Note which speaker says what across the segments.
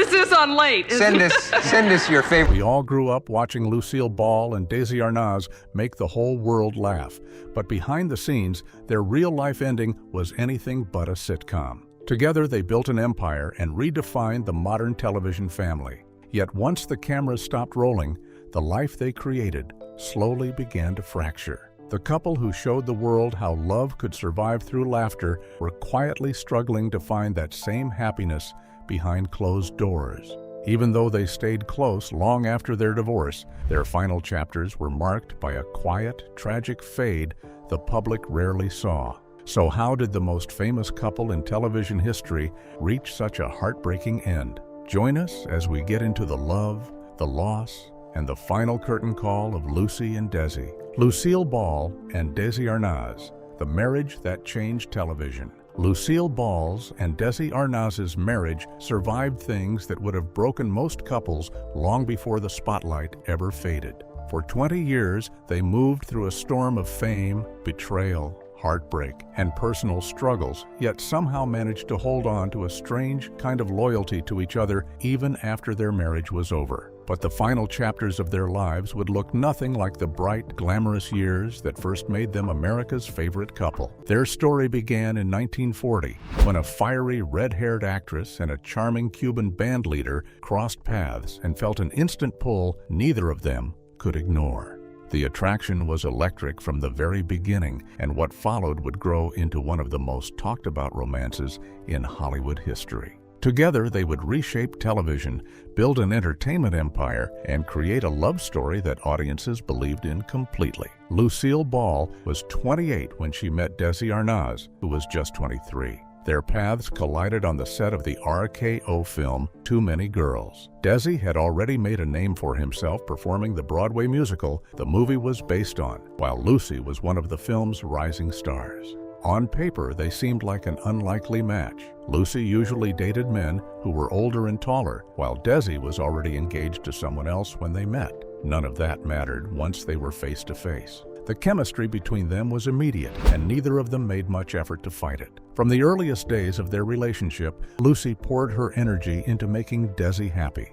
Speaker 1: emphasis on late.
Speaker 2: Send us your favorite.
Speaker 3: We all grew up watching Lucille Ball and Desi Arnaz make the whole world laugh. But behind the scenes, their real-life ending was anything but a sitcom. Together, they built an empire and redefined the modern television family. Yet once the cameras stopped rolling, the life they created slowly began to fracture. The couple who showed the world how love could survive through laughter were quietly struggling to find that same happiness behind closed doors. Even though they stayed close long after their divorce, their final chapters were marked by a quiet, tragic fade the public rarely saw. So how did the most famous couple in television history reach such a heartbreaking end? Join us as we get into the love, the loss, and the final curtain call of Lucy and Desi. Lucille Ball and Desi Arnaz, the marriage that changed television. Lucille Ball's and Desi Arnaz's marriage survived things that would have broken most couples long before the spotlight ever faded. For 20 years, they moved through a storm of fame, betrayal, heartbreak, and personal struggles, yet somehow managed to hold on to a strange kind of loyalty to each other even after their marriage was over. But the final chapters of their lives would look nothing like the bright, glamorous years that first made them America's favorite couple. Their story began in 1940, when a fiery, red-haired actress and a charming Cuban band leader crossed paths and felt an instant pull neither of them could ignore. The attraction was electric from the very beginning, and what followed would grow into one of the most talked-about romances in Hollywood history. Together, they would reshape television, build an entertainment empire, and create a love story that audiences believed in completely. Lucille Ball was 28 when she met Desi Arnaz, who was just 23. Their paths collided on the set of the RKO film Too Many Girls. Desi had already made a name for himself performing the Broadway musical the movie was based on, while Lucy was one of the film's rising stars. On paper, they seemed like an unlikely match. Lucy usually dated men who were older and taller, while Desi was already engaged to someone else when they met. None of that mattered once they were face to face. The chemistry between them was immediate, and neither of them made much effort to fight it. From the earliest days of their relationship, Lucy poured her energy into making Desi happy.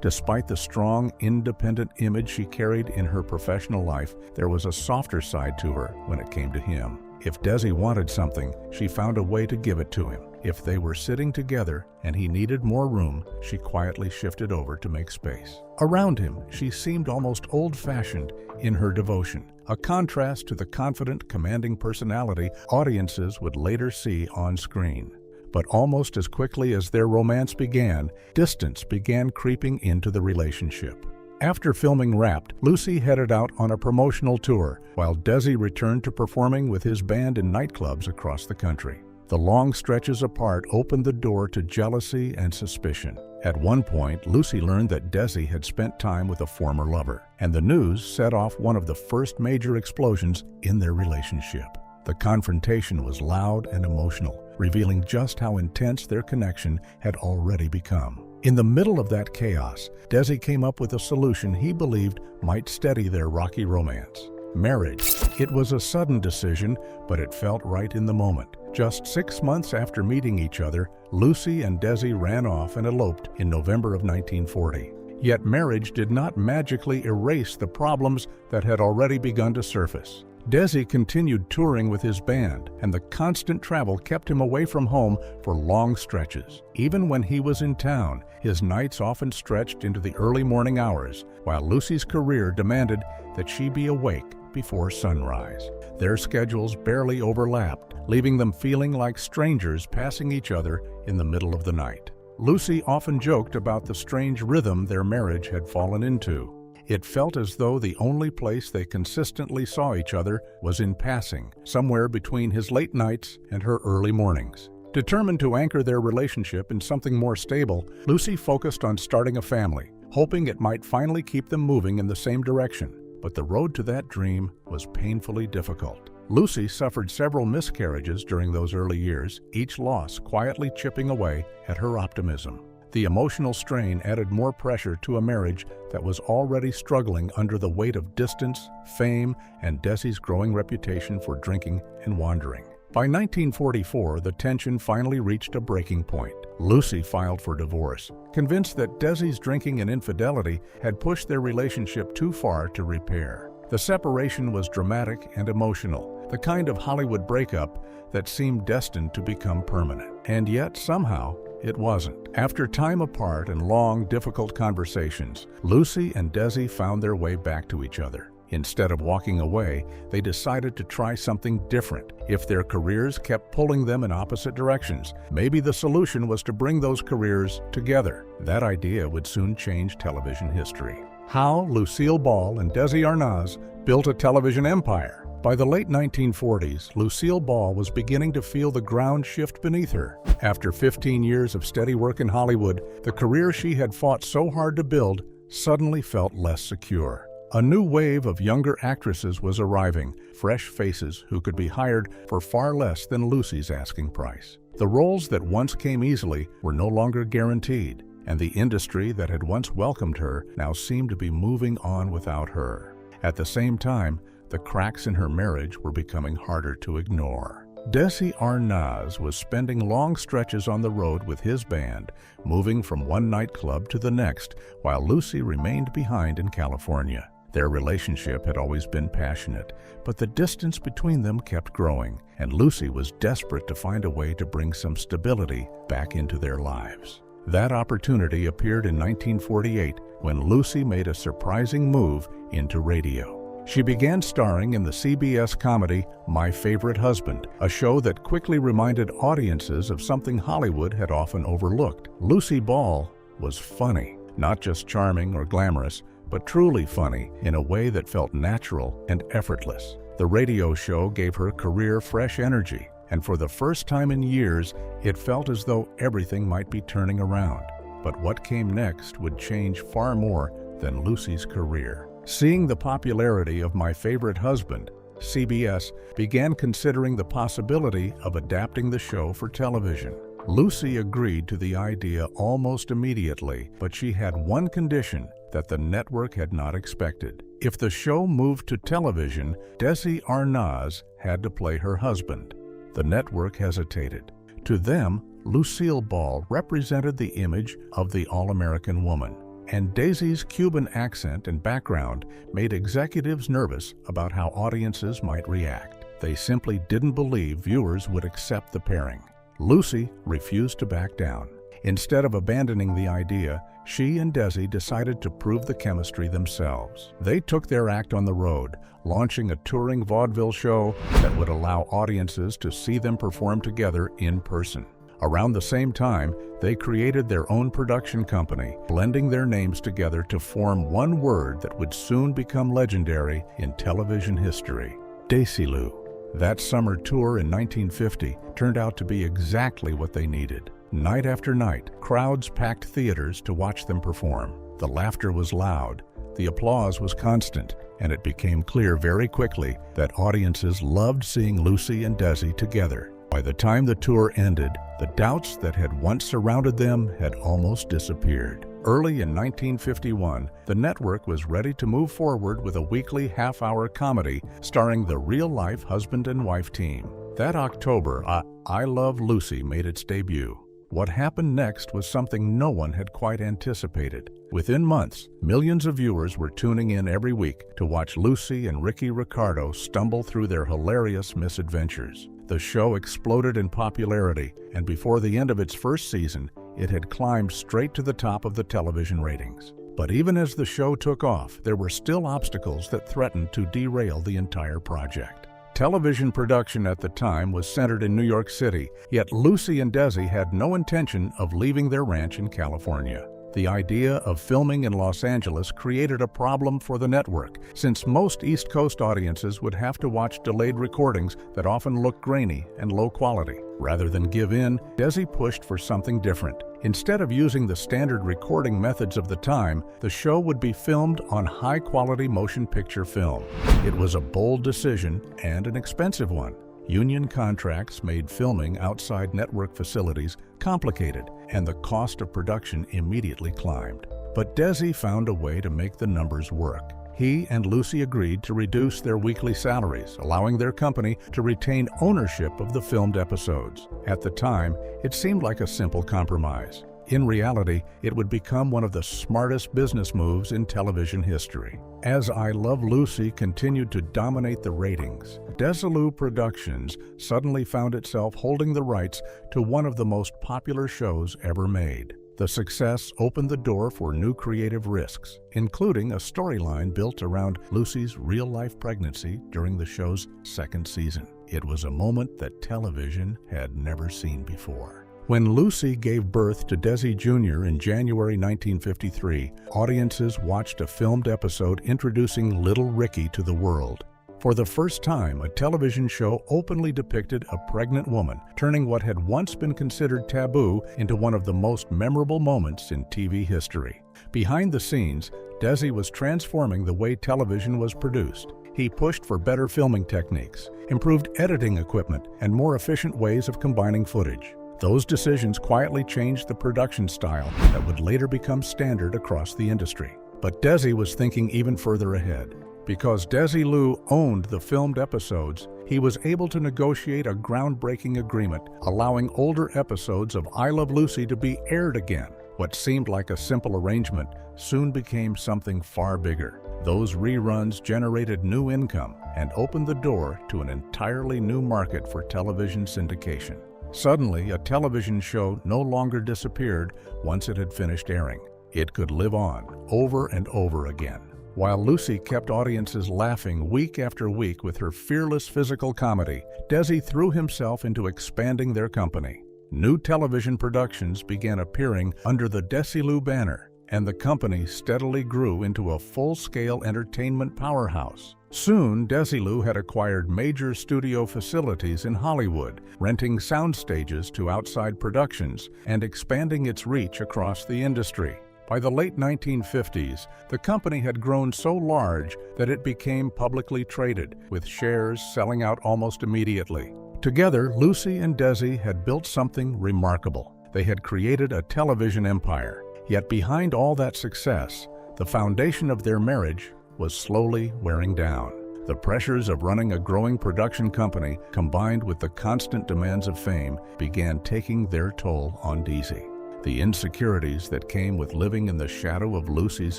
Speaker 3: Despite the strong, independent image she carried in her professional life, there was a softer side to her when it came to him. If Desi wanted something, she found a way to give it to him. If they were sitting together and he needed more room, she quietly shifted over to make space. Around him, she seemed almost old-fashioned in her devotion, a contrast to the confident, commanding personality audiences would later see on screen. But almost as quickly as their romance began, distance began creeping into the relationship. After filming Wrapped, Lucy headed out on a promotional tour, while Desi returned to performing with his band in nightclubs across the country. The long stretches apart opened the door to jealousy and suspicion. At one point, Lucy learned that Desi had spent time with a former lover, and the news set off one of the first major explosions in their relationship. The confrontation was loud and emotional, revealing just how intense their connection had already become. In the middle of that chaos, Desi came up with a solution he believed might steady their rocky romance: marriage. It was a sudden decision, but it felt right in the moment. Just 6 months after meeting each other, Lucy and Desi ran off and eloped in November of 1940. Yet marriage did not magically erase the problems that had already begun to surface. Desi continued touring with his band, and the constant travel kept him away from home for long stretches. Even when he was in town, his nights often stretched into the early morning hours, while Lucy's career demanded that she be awake before sunrise. Their schedules barely overlapped, leaving them feeling like strangers passing each other in the middle of the night. Lucy often joked about the strange rhythm their marriage had fallen into. It felt as though the only place they consistently saw each other was in passing, somewhere between his late nights and her early mornings. Determined to anchor their relationship in something more stable, Lucy focused on starting a family, hoping it might finally keep them moving in the same direction. But the road to that dream was painfully difficult. Lucy suffered several miscarriages during those early years, each loss quietly chipping away at her optimism. The emotional strain added more pressure to a marriage that was already struggling under the weight of distance, fame, and Desi's growing reputation for drinking and wandering. By 1944, the tension finally reached a breaking point. Lucy filed for divorce, convinced that Desi's drinking and infidelity had pushed their relationship too far to repair. The separation was dramatic and emotional, the kind of Hollywood breakup that seemed destined to become permanent. And yet, somehow, it wasn't. After time apart and long, difficult conversations, Lucy and Desi found their way back to each other. Instead of walking away, they decided to try something different. If their careers kept pulling them in opposite directions, maybe the solution was to bring those careers together. That idea would soon change television history. How Lucille Ball and Desi Arnaz built a television empire. By the late 1940s, Lucille Ball was beginning to feel the ground shift beneath her. After 15 years of steady work in Hollywood, the career she had fought so hard to build suddenly felt less secure. A new wave of younger actresses was arriving, fresh faces who could be hired for far less than Lucy's asking price. The roles that once came easily were no longer guaranteed, and the industry that had once welcomed her now seemed to be moving on without her. At the same time, the cracks in her marriage were becoming harder to ignore. Desi Arnaz was spending long stretches on the road with his band, moving from one nightclub to the next, while Lucy remained behind in California. Their relationship had always been passionate, but the distance between them kept growing, and Lucy was desperate to find a way to bring some stability back into their lives. That opportunity appeared in 1948 when Lucy made a surprising move into radio. She began starring in the CBS comedy My Favorite Husband, a show that quickly reminded audiences of something Hollywood had often overlooked. Lucy Ball was funny, not just charming or glamorous, but truly funny in a way that felt natural and effortless. The radio show gave her career fresh energy, and for the first time in years, it felt as though everything might be turning around. But what came next would change far more than Lucy's career. Seeing the popularity of My Favorite Husband, CBS began considering the possibility of adapting the show for television. Lucy agreed to the idea almost immediately, but she had one condition that the network had not expected. If the show moved to television, Desi Arnaz had to play her husband. The network hesitated. To them, Lucille Ball represented the image of the all-American woman, and Desi's Cuban accent and background made executives nervous about how audiences might react. They simply didn't believe viewers would accept the pairing. Lucy refused to back down. Instead of abandoning the idea, she and Desi decided to prove the chemistry themselves. They took their act on the road, launching a touring vaudeville show that would allow audiences to see them perform together in person. Around the same time, they created their own production company, blending their names together to form one word that would soon become legendary in television history: Desilu. That summer tour in 1950 turned out to be exactly what they needed. Night after night, crowds packed theaters to watch them perform. The laughter was loud, the applause was constant, and it became clear very quickly that audiences loved seeing Lucy and Desi together. By the time the tour ended, the doubts that had once surrounded them had almost disappeared. Early in 1951, the network was ready to move forward with a weekly half-hour comedy starring the real-life husband and wife team. That October, I Love Lucy made its debut. What happened next was something no one had quite anticipated. Within months, millions of viewers were tuning in every week to watch Lucy and Ricky Ricardo stumble through their hilarious misadventures. The show exploded in popularity, and before the end of its first season, it had climbed straight to the top of the television ratings. But even as the show took off, there were still obstacles that threatened to derail the entire project. Television production at the time was centered in New York City, yet Lucy and Desi had no intention of leaving their ranch in California. The idea of filming in Los Angeles created a problem for the network, since most East Coast audiences would have to watch delayed recordings that often looked grainy and low quality. Rather than give in, Desi pushed for something different. Instead of using the standard recording methods of the time, the show would be filmed on high-quality motion picture film. It was a bold decision and an expensive one. Union contracts made filming outside network facilities complicated, and the cost of production immediately climbed. But Desi found a way to make the numbers work. he and Lucy agreed to reduce their weekly salaries, allowing their company to retain ownership of the filmed episodes. At the time, it seemed like a simple compromise. In reality, it would become one of the smartest business moves in television history. As I Love Lucy continued to dominate the ratings, Desilu Productions suddenly found itself holding the rights to one of the most popular shows ever made. The success opened the door for new creative risks, including a storyline built around Lucy's real-life pregnancy during the show's second season. It was a moment that television had never seen before. When Lucy gave birth to Desi Jr. in January 1953, audiences watched a filmed episode introducing little Ricky to the world. For the first time, a television show openly depicted a pregnant woman, turning what had once been considered taboo into one of the most memorable moments in TV history. Behind the scenes, Desi was transforming the way television was produced. He pushed for better filming techniques, improved editing equipment, and more efficient ways of combining footage. Those decisions quietly changed the production style that would later become standard across the industry. But Desi was thinking even further ahead. Because Desilu owned the filmed episodes, he was able to negotiate a groundbreaking agreement, allowing older episodes of I Love Lucy to be aired again. What seemed like a simple arrangement soon became something far bigger. Those reruns generated new income and opened the door to an entirely new market for television syndication. Suddenly, a television show no longer disappeared once it had finished airing. It could live on, over and over again. While Lucy kept audiences laughing week after week with her fearless physical comedy, Desi threw himself into expanding their company. New television productions began appearing under the Desilu banner, and the company steadily grew into a full-scale entertainment powerhouse. Soon, Desilu had acquired major studio facilities in Hollywood, renting sound stages to outside productions and expanding its reach across the industry. By the late 1950s, the company had grown so large that it became publicly traded, with shares selling out almost immediately. Together, Lucy and Desi had built something remarkable. They had created a television empire. Yet behind all that success, the foundation of their marriage was slowly wearing down. The pressures of running a growing production company, combined with the constant demands of fame, began taking their toll on Desi. The insecurities that came with living in the shadow of Lucy's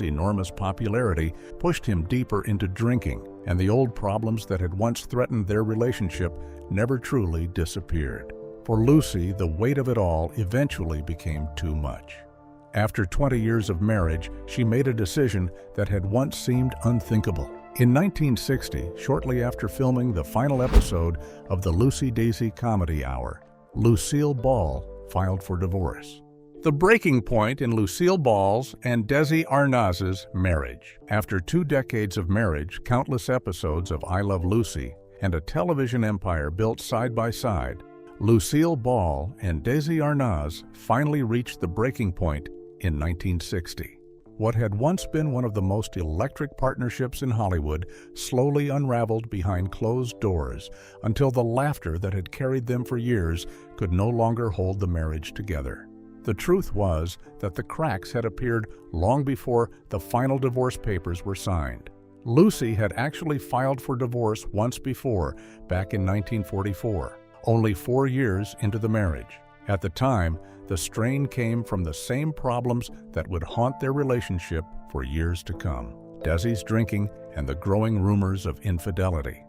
Speaker 3: enormous popularity pushed him deeper into drinking, and the old problems that had once threatened their relationship never truly disappeared. For Lucy, the weight of it all eventually became too much. After 20 years of marriage, she made a decision that had once seemed unthinkable. In 1960, shortly after filming the final episode of the Lucy-Desi Comedy Hour, Lucille Ball filed for divorce. The breaking point in Lucille Ball's and Desi Arnaz's marriage. After 2 decades of marriage, countless episodes of I Love Lucy, and a television empire built side by side, Lucille Ball and Desi Arnaz finally reached the breaking point in 1960. What had once been one of the most electric partnerships in Hollywood slowly unraveled behind closed doors until the laughter that had carried them for years could no longer hold the marriage together. The truth was that the cracks had appeared long before the final divorce papers were signed. Lucy had actually filed for divorce once before, back in 1944, only 4 years into the marriage. At the time, the strain came from the same problems that would haunt their relationship for years to come: Desi's drinking and the growing rumors of infidelity.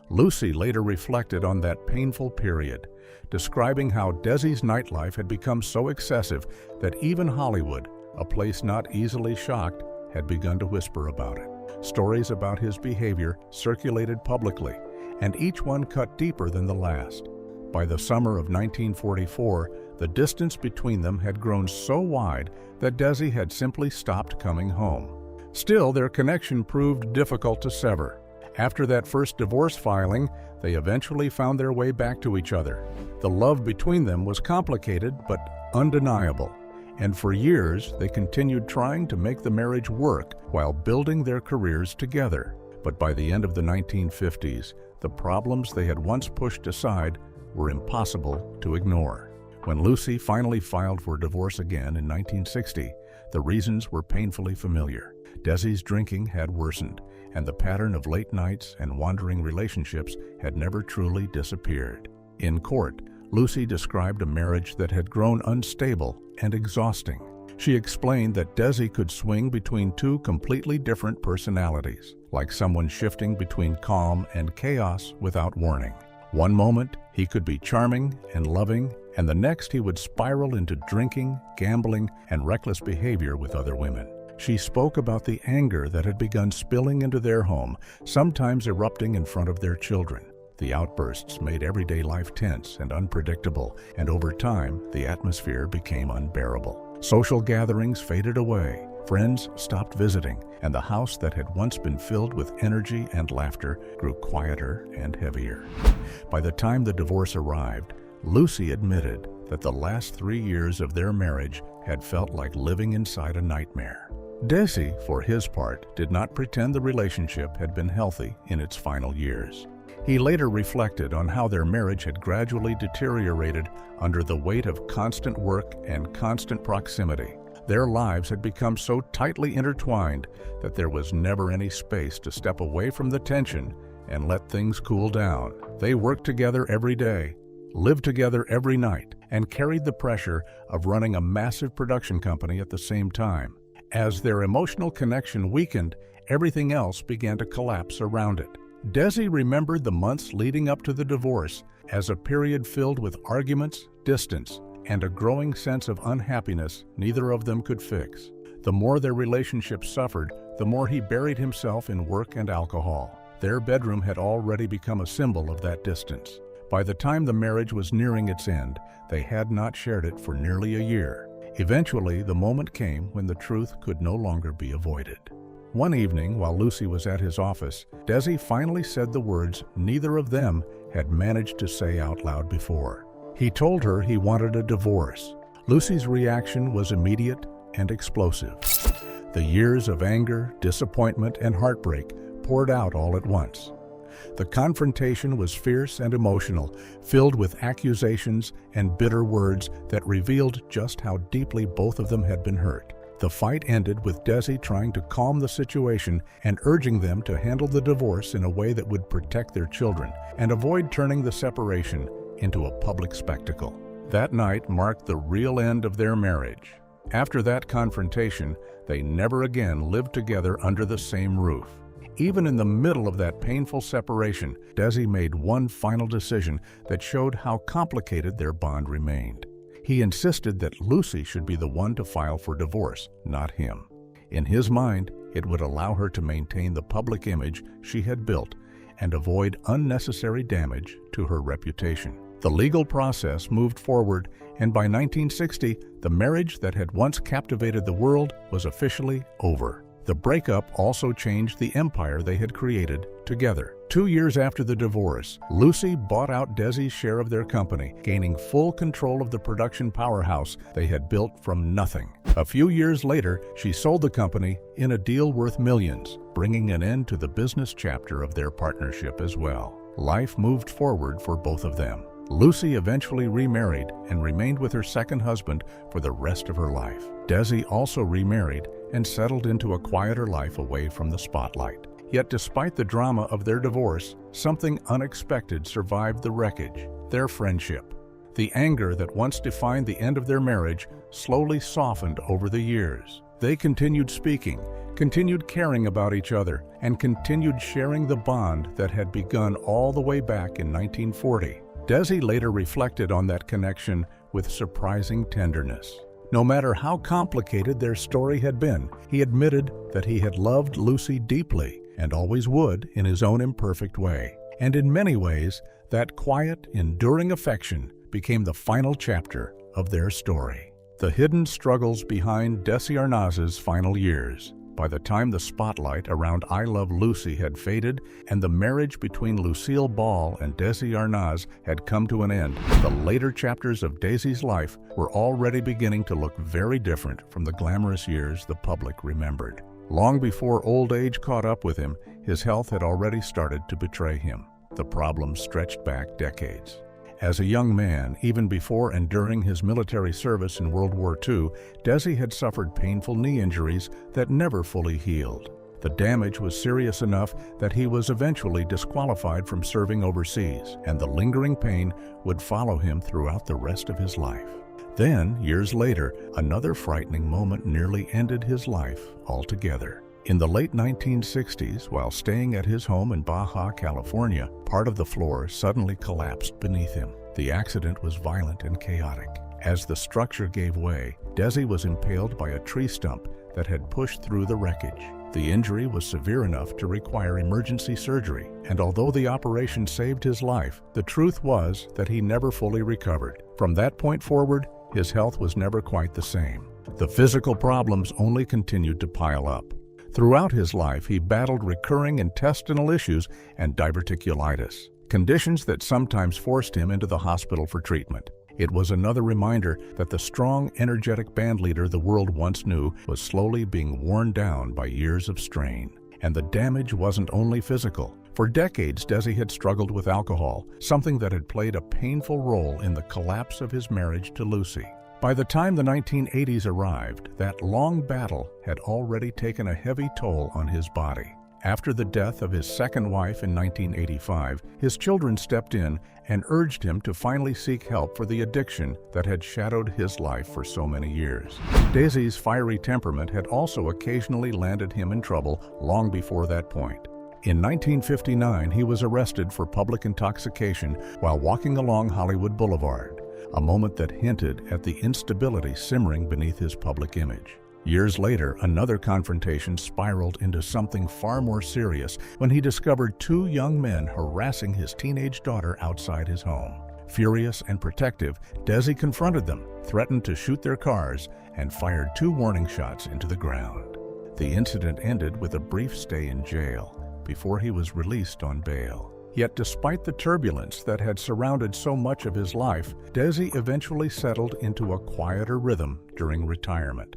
Speaker 3: Lucy later reflected on that painful period, describing how Desi's nightlife had become so excessive that even Hollywood, a place not easily shocked, had begun to whisper about it. Stories about his behavior circulated publicly, and each one cut deeper than the last. By the summer of 1944, the distance between them had grown so wide that Desi had simply stopped coming home. Still, their connection proved difficult to sever. After that first divorce filing, they eventually found their way back to each other. The love between them was complicated but undeniable, and for years they continued trying to make the marriage work while building their careers together. But by the end of the 1950s, the problems they had once pushed aside were impossible to ignore. When Lucy finally filed for divorce again in 1960, The reasons were painfully familiar. Desi's drinking had worsened, and the pattern of late nights and wandering relationships had never truly disappeared. In court, Lucy described a marriage that had grown unstable and exhausting. She explained that Desi could swing between two completely different personalities, like someone shifting between calm and chaos without warning. One moment, he could be charming and loving, and the next he would spiral into drinking, gambling, and reckless behavior with other women. She spoke about the anger that had begun spilling into their home, sometimes erupting in front of their children. The outbursts made everyday life tense and unpredictable, and over time, the atmosphere became unbearable. Social gatherings faded away, friends stopped visiting, and the house that had once been filled with energy and laughter grew quieter and heavier. By the time the divorce arrived, Lucy admitted that the last 3 years of their marriage had felt like living inside a nightmare. Desi, for his part, did not pretend the relationship had been healthy in its final years. He later reflected on how their marriage had gradually deteriorated under the weight of constant work and constant proximity. Their lives had become so tightly intertwined that there was never any space to step away from the tension and let things cool down. They worked together every day, lived together every night, and carried the pressure of running a massive production company at the same time. As their emotional connection weakened, everything else began to collapse around it. Desi remembered the months leading up to the divorce as a period filled with arguments, distance, and a growing sense of unhappiness neither of them could fix. The more their relationship suffered, the more he buried himself in work and alcohol. Their bedroom had already become a symbol of that distance. By the time the marriage was nearing its end, they had not shared it for nearly a year. Eventually, the moment came when the truth could no longer be avoided. One evening, while Lucy was at his office, Desi finally said the words neither of them had managed to say out loud before. He told her he wanted a divorce. Lucy's reaction was immediate and explosive. The years of anger, disappointment, and heartbreak poured out all at once. The confrontation was fierce and emotional, filled with accusations and bitter words that revealed just how deeply both of them had been hurt. The fight ended with Desi trying to calm the situation and urging them to handle the divorce in a way that would protect their children and avoid turning the separation into a public spectacle. That night marked the real end of their marriage. After that confrontation, they never again lived together under the same roof. Even in the middle of that painful separation, Desi made one final decision that showed how complicated their bond remained. He insisted that Lucy should be the one to file for divorce, not him. In his mind, it would allow her to maintain the public image she had built and avoid unnecessary damage to her reputation. The legal process moved forward, and by 1960, the marriage that had once captivated the world was officially over. The breakup also changed the empire they had created together. 2 years after the divorce, Lucy bought out Desi's share of their company, gaining full control of the production powerhouse they had built from nothing. A few years later, she sold the company in a deal worth millions, bringing an end to the business chapter of their partnership as well. Life moved forward for both of them. Lucy eventually remarried and remained with her second husband for the rest of her life. Desi also remarried and settled into a quieter life away from the spotlight. Yet despite the drama of their divorce, something unexpected survived the wreckage: their friendship. The anger that once defined the end of their marriage slowly softened over the years. They continued speaking, continued caring about each other, and continued sharing the bond that had begun all the way back in 1940. Desi later reflected on that connection with surprising tenderness. No matter how complicated their story had been, he admitted that he had loved Lucy deeply and always would in his own imperfect way. And in many ways, that quiet, enduring affection became the final chapter of their story. The hidden struggles behind Desi Arnaz's final years. By the time the spotlight around I Love Lucy had faded and the marriage between Lucille Ball and Desi Arnaz had come to an end, the later chapters of Desi's life were already beginning to look very different from the glamorous years the public remembered. Long before old age caught up with him, his health had already started to betray him. The problem stretched back decades. As a young man, even before and during his military service in World War II, Desi had suffered painful knee injuries that never fully healed. The damage was serious enough that he was eventually disqualified from serving overseas, and the lingering pain would follow him throughout the rest of his life. Then, years later, another frightening moment nearly ended his life altogether. In the late 1960s, while staying at his home in Baja, California, part of the floor suddenly collapsed beneath him. The accident was violent and chaotic. As the structure gave way, Desi was impaled by a tree stump that had pushed through the wreckage. The injury was severe enough to require emergency surgery, and although the operation saved his life, the truth was that he never fully recovered. From that point forward, his health was never quite the same. The physical problems only continued to pile up. Throughout his life, he battled recurring intestinal issues and diverticulitis, conditions that sometimes forced him into the hospital for treatment. It was another reminder that the strong, energetic bandleader the world once knew was slowly being worn down by years of strain. And the damage wasn't only physical. For decades, Desi had struggled with alcohol, something that had played a painful role in the collapse of his marriage to Lucy. By the time the 1980s arrived, that long battle had already taken a heavy toll on his body. After the death of his second wife in 1985, his children stepped in and urged him to finally seek help for the addiction that had shadowed his life for so many years. Desi's fiery temperament had also occasionally landed him in trouble long before that point. In 1959, he was arrested for public intoxication while walking along Hollywood Boulevard, a moment that hinted at the instability simmering beneath his public image. Years later, another confrontation spiraled into something far more serious when he discovered two young men harassing his teenage daughter outside his home. Furious and protective, Desi confronted them, threatened to shoot their cars, and fired 2 warning shots into the ground. The incident ended with a brief stay in jail before he was released on bail. Yet despite the turbulence that had surrounded so much of his life, Desi eventually settled into a quieter rhythm during retirement.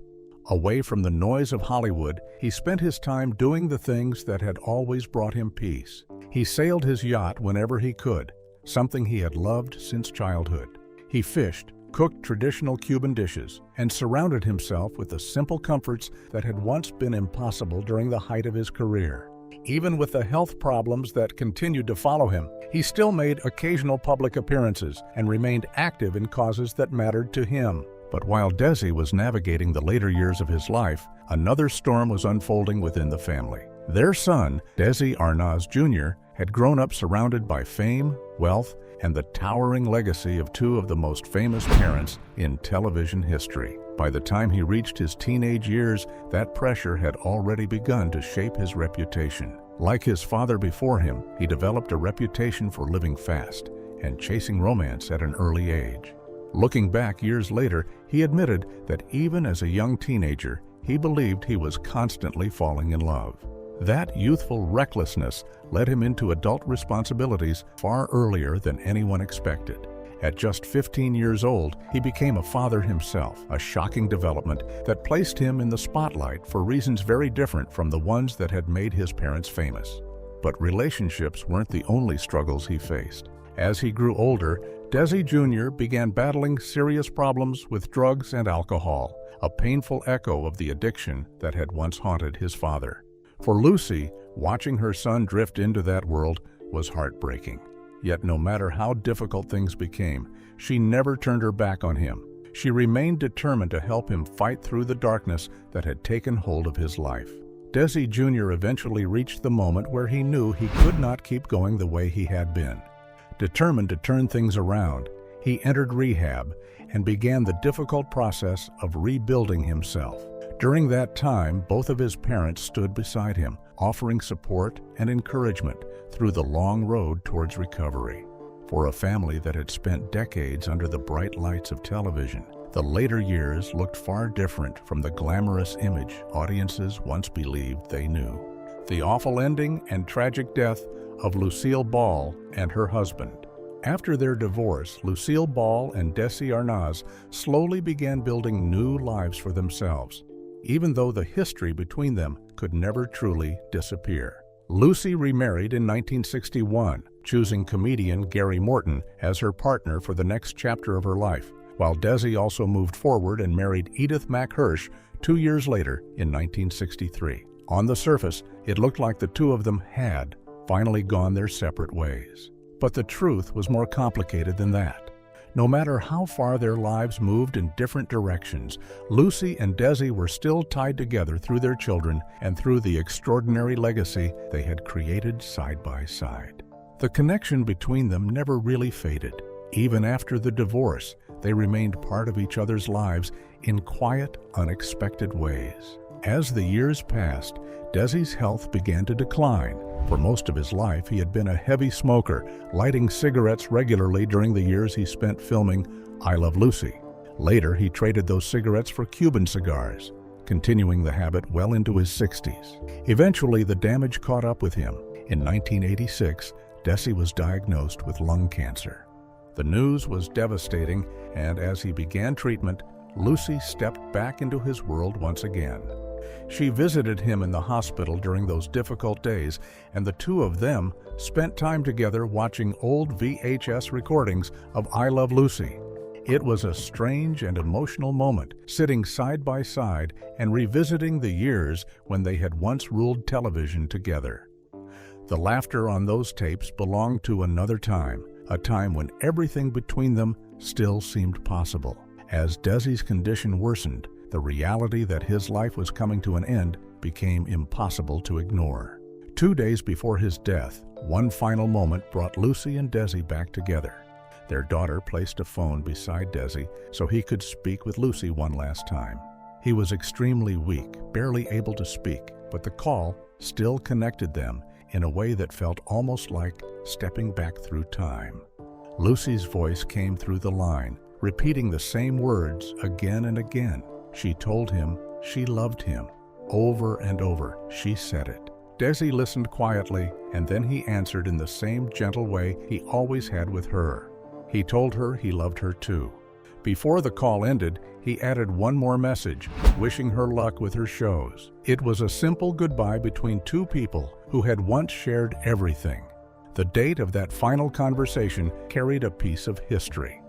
Speaker 3: Away from the noise of Hollywood, he spent his time doing the things that had always brought him peace. He sailed his yacht whenever he could, something he had loved since childhood. He fished, cooked traditional Cuban dishes, and surrounded himself with the simple comforts that had once been impossible during the height of his career. Even with the health problems that continued to follow him, he still made occasional public appearances and remained active in causes that mattered to him. But while Desi was navigating the later years of his life, another storm was unfolding within the family. Their son, Desi Arnaz Jr., had grown up surrounded by fame, wealth, and the towering legacy of 2 of the most famous parents in television history. By the time he reached his teenage years, that pressure had already begun to shape his reputation. Like his father before him, he developed a reputation for living fast and chasing romance at an early age. Looking back years later, he admitted that even as a young teenager, he believed he was constantly falling in love. That youthful recklessness led him into adult responsibilities far earlier than anyone expected. At just 15 years old, he became a father himself, a shocking development that placed him in the spotlight for reasons very different from the ones that had made his parents famous. But relationships weren't the only struggles he faced. As he grew older, Desi Jr. began battling serious problems with drugs and alcohol, a painful echo of the addiction that had once haunted his father. For Lucy, watching her son drift into that world was heartbreaking. Yet no matter how difficult things became, she never turned her back on him. She remained determined to help him fight through the darkness that had taken hold of his life. Desi Jr. eventually reached the moment where he knew he could not keep going the way he had been. Determined to turn things around, he entered rehab and began the difficult process of rebuilding himself. During that time, both of his parents stood beside him, offering support and encouragement through the long road towards recovery. For a family that had spent decades under the bright lights of television, the later years looked far different from the glamorous image audiences once believed they knew. The awful ending and tragic death of Lucille Ball and her husband. After their divorce, Lucille Ball and Desi Arnaz slowly began building new lives for themselves, even though the history between them could never truly disappear. Lucy remarried in 1961, choosing comedian Gary Morton as her partner for the next chapter of her life, while Desi also moved forward and married Edith Mack Hirsch 2 years later in 1963. On the surface, it looked like the two of them had finally gone their separate ways. But the truth was more complicated than that. No matter how far their lives moved in different directions, Lucy and Desi were still tied together through their children and through the extraordinary legacy they had created side by side. The connection between them never really faded. Even after the divorce, they remained part of each other's lives in quiet, unexpected ways. As the years passed, Desi's health began to decline. For most of his life, he had been a heavy smoker, lighting cigarettes regularly during the years he spent filming I Love Lucy. Later, he traded those cigarettes for Cuban cigars, continuing the habit well into his 60s. Eventually, the damage caught up with him. In 1986, Desi was diagnosed with lung cancer. The news was devastating, and as he began treatment, Lucy stepped back into his world once again. She visited him in the hospital during those difficult days, and the two of them spent time together watching old VHS recordings of I Love Lucy. It was a strange and emotional moment, sitting side by side and revisiting the years when they had once ruled television together. The laughter on those tapes belonged to another time, a time when everything between them still seemed possible. As Desi's condition worsened, the reality that his life was coming to an end became impossible to ignore. 2 days before his death, one final moment brought Lucy and Desi back together. Their daughter placed a phone beside Desi so he could speak with Lucy one last time. He was extremely weak, barely able to speak, but the call still connected them in a way that felt almost like stepping back through time. Lucy's voice came through the line, repeating the same words again and again. She told him she loved him. Over and over, she said it. Desi listened quietly, and then he answered in the same gentle way he always had with her. He told her he loved her too. Before the call ended, he added one more message, wishing her luck with her shows. It was a simple goodbye between two people who had once shared everything. The date of that final conversation carried a piece of history.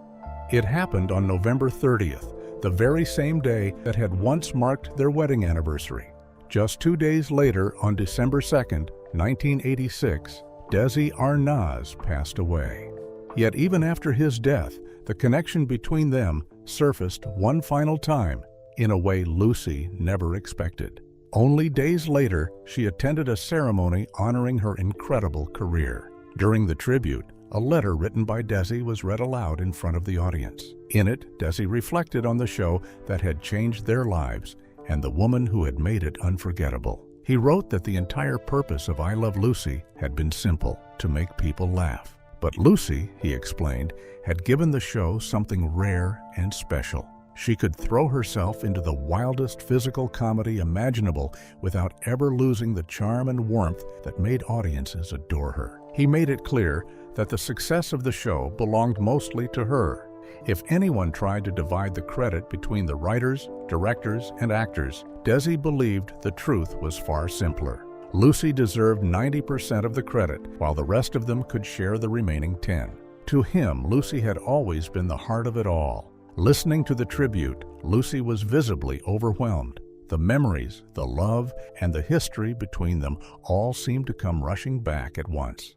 Speaker 3: It happened on November 30th, the very same day that had once marked their wedding anniversary. Just 2 days later, on December 2nd, 1986, Desi Arnaz passed away. Yet even after his death, the connection between them surfaced one final time in a way Lucy never expected. Only days later, she attended a ceremony honoring her incredible career. During the tribute, a letter written by Desi was read aloud in front of the audience. In it, Desi reflected on the show that had changed their lives and the woman who had made it unforgettable. He wrote that the entire purpose of I Love Lucy had been simple, to make people laugh. But Lucy, he explained, had given the show something rare and special. She could throw herself into the wildest physical comedy imaginable without ever losing the charm and warmth that made audiences adore her. He made it clear that the success of the show belonged mostly to her. If anyone tried to divide the credit between the writers, directors, and actors, Desi believed the truth was far simpler. Lucy deserved 90% of the credit, while the rest of them could share the remaining 10. To him, Lucy had always been the heart of it all. Listening to the tribute, Lucy was visibly overwhelmed. The memories, the love, and the history between them all seemed to come rushing back at once.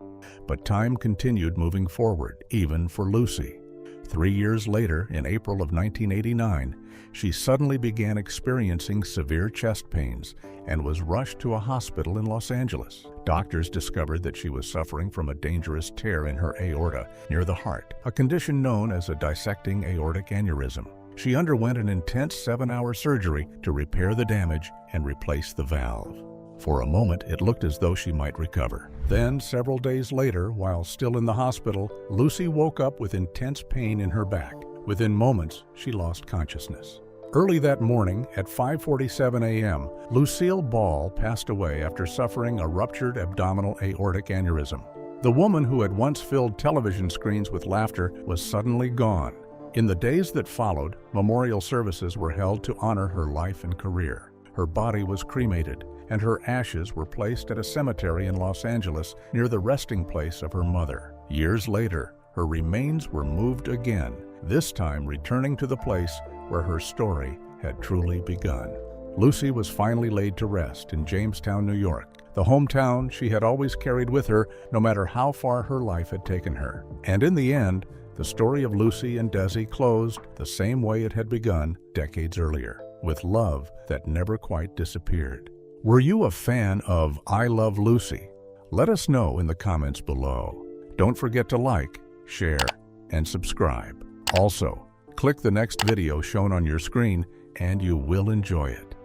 Speaker 3: But time continued moving forward, even for Lucy. 3 years later, in April of 1989, she suddenly began experiencing severe chest pains and was rushed to a hospital in Los Angeles. Doctors discovered that she was suffering from a dangerous tear in her aorta near the heart, a condition known as a dissecting aortic aneurysm. She underwent an intense 7-hour surgery to repair the damage and replace the valve. For a moment, it looked as though she might recover. Then, several days later, while still in the hospital, Lucy woke up with intense pain in her back. Within moments, she lost consciousness. Early that morning, at 5:47 a.m., Lucille Ball passed away after suffering a ruptured abdominal aortic aneurysm. The woman who had once filled television screens with laughter was suddenly gone. In the days that followed, memorial services were held to honor her life and career. her body was cremated, and her ashes were placed at a cemetery in Los Angeles near the resting place of her mother. Years later, her remains were moved again, this time returning to the place where her story had truly begun. Lucy was finally laid to rest in Jamestown, New York, the hometown she had always carried with her no matter how far her life had taken her. And in the end, the story of Lucy and Desi closed the same way it had begun decades earlier, with love that never quite disappeared. Were you a fan of I Love Lucy? Let us know in the comments below. Don't forget to like, share, and subscribe. Also, click the next video shown on your screen and you will enjoy it.